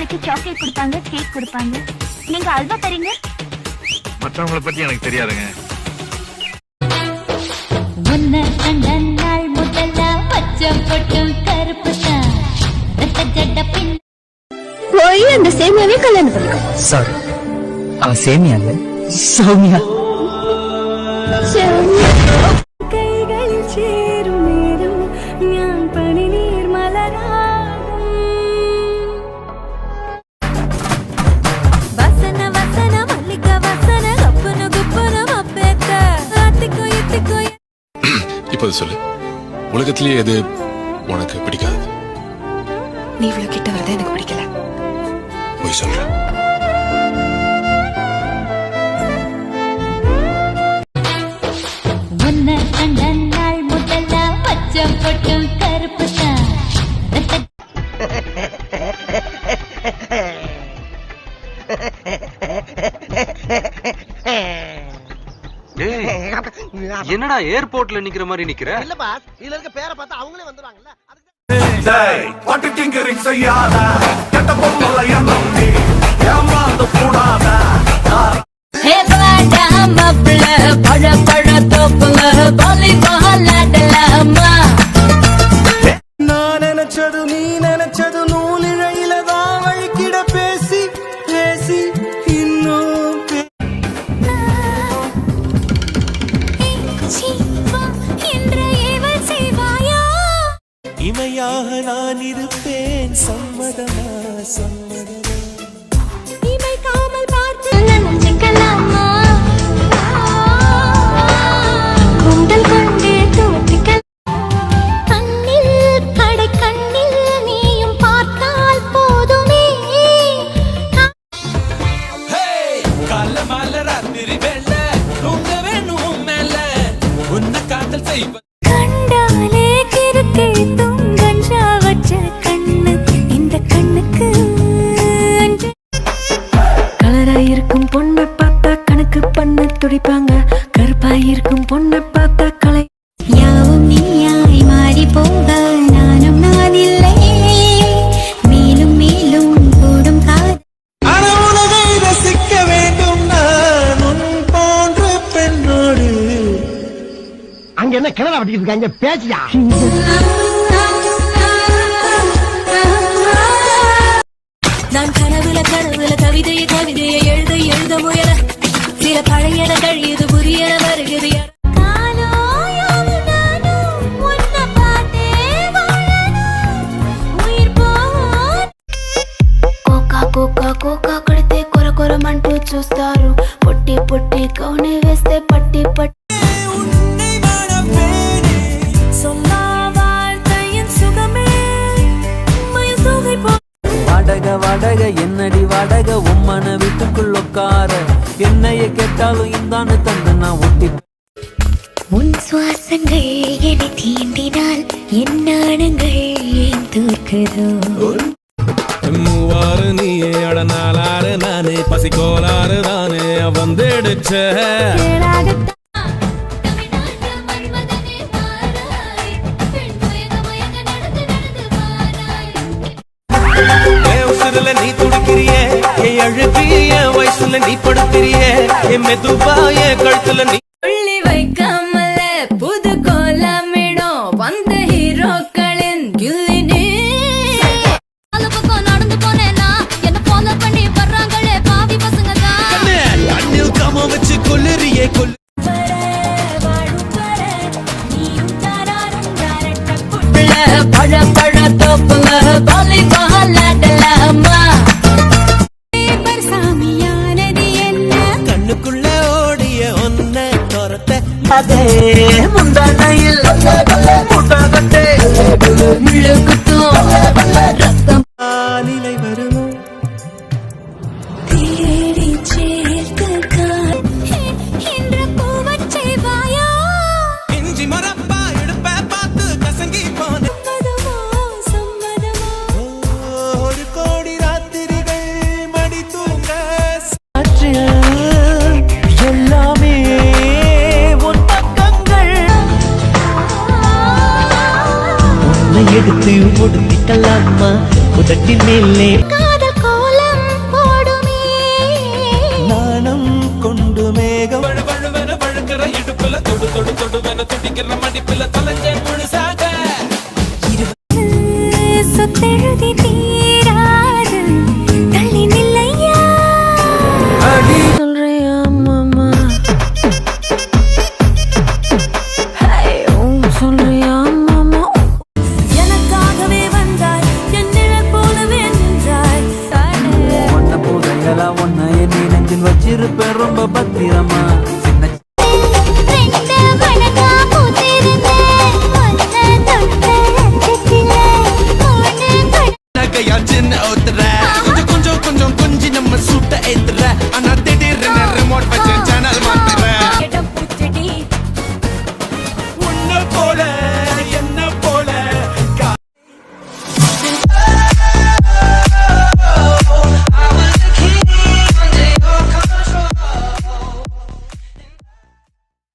நாளைக்கு சாக்லேட் கொடுப்பாங்க, கேக் கொடுப்பாங்க. நீங்க அல்வா தரீங்க. மற்றவங்கள பத்தி எனக்கு தெரியாதுங்க. ஒன்ன கண்ட நாள் முதல்ல பச்சை பொட்டும் கருப்பு தான். போய் அந்த சேமியாவே கல்யாணம் பண்ணிக்கோ. சாரி, சேமியா இல்ல, சௌமியா. கைகளில் சேரும் நேரம் ஞான் பனி நீர் மலராகும். வசன வசன மல்லிக வசன கப்பன குப்பன மப்பேத்த அத்திக்கோ இத்திக்கோ. இப்போ சொல்லு, உலகத்திலேயே எது உனக்கு பிடிக்காது? நீ இவ்வளவு கிட்ட வரத எனக்கு பிடிக்கல. போய் சொல்ற. ஒன்ன கண்ட நாள் முதல்ல பச்சை பொட்டும் கருப்பு தான். என்னடா ஏர்போர்ட்ல நிக்கிற மாதிரி நிக்கிற? இல்ல பாஸ், இதுல இருக்க பேரை பார்த்தா அவங்களே வந்துருவாங்கல்ல. பட்டு டிங்கரிங் செய்யாத கெட்ட பொம்மல எண்ணம் நீ ஏமாந்து கூடாத. ஹே பாடா மப்ள பழ பழ தோப்புல வாலிபால் ஆடலாமா. நான் நினைச்சது நீ நினைச்சது நூலிழையில தான் வழிக்கிட பேசி பேசி இன்னும் இமையாக நான் இருப்பேன். சம்மதமா சம்மதமா இமைக்காமல் பார்த்து நினைச்சுக்கலாமா. குண்டல் கொண்டே தூத்திக்கல் கண்ணில் கடை கண்ணில் நீயும் பார்த்தால் போதுமே. கால மால ராத்திரி வெள்ள தூங்க வேணும் மேல உன்னை காதல் செய்வ கண்டாலே கிறுக்கே தூங்கஞ்சா வச்ச கண்ணு இந்த கண்ணுக்கு. கலராயிருக்கும் பொண்ணை பார்த்தா கணக்கு பண்ண துடிப்பாங்க, கருப்பாயிருக்கும் பொண்ணை பார்த்தா கலை. யாவும் நீயாய் மாறி போக நானும் நான் இல்லை, மேலும் மேலும் கூடும் காது. உலகை ரசிக்க வேண்டும் நான் உன் போன்ற பெண்ணோடு. அங்க என்ன கிணறு வட்டிக்கிட்டு இருக்காங்க, பேச்சியா? நான் கனவுல கனவுல கவிதையை கவிதையை எழுத எழுத முயல சில பழையன கழியது புரிய வருகிறது. కోకా కొడితే కొర కొరమంటూ చూస్తారు, పొట్టి పొట్టి కౌనే వేస్తే పట్టి పట్టి. வாடக வாடக என்னடி வாடக உம்மன வீட்டுக்குள்ள உட்கார என்னைய கேட்டாலும் இந்தான்னு தந்து நான் ஒட்டி. உன் சுவாசங்கள் என்னை தீண்டினால் என் நாணங்கள் ஏன் தூக்குதோ. மூவாறு நீயே அடனாலாறு நானே பசிக்கோளாறு தானே வந்துடுச்ச. நீ துடிக்கிறியே என் அழுகிய வயசுல நீ படுக்கிறியே என் மெதுவா என் கழுத்துல நீ உள்ளி வைக்காமல புது கோலமிடும் வந்த ஹீரோக்களின் கில்லினே. நடந்து போனேனா என்ன ஃபாலோ பண்ணி வர்றாங்களே பாவி பசங்க தான். கண்ணில் காம வச்சு கொல்லுறியே கொல்லு. பழ பழ தோப்புல வாலிபால் ஆடலாமா. சாமியானது என்ன கண்ணுக்குள்ள ஓடிய ஒன்ன துரத்த அதே முந்தானையில் முட்டாகட்டே முழுக்குத்தும் ரத்தம் நிலை வருமோ தேடி சேர்த்து என்ற பூவச்சை வாயா. இஞ்சி மரப்பா எடுப்ப பார்த்து கசங்கி போன சம்மதமா ஒரு கோடி ராத்திரிகள் மடி தூங்க எல்லாமே உன் பக்கங்கள். உன்னை எடுத்து முடிக்கலாமா உதட்டின் மேலே காதல் ரொம்ப பத்திரமா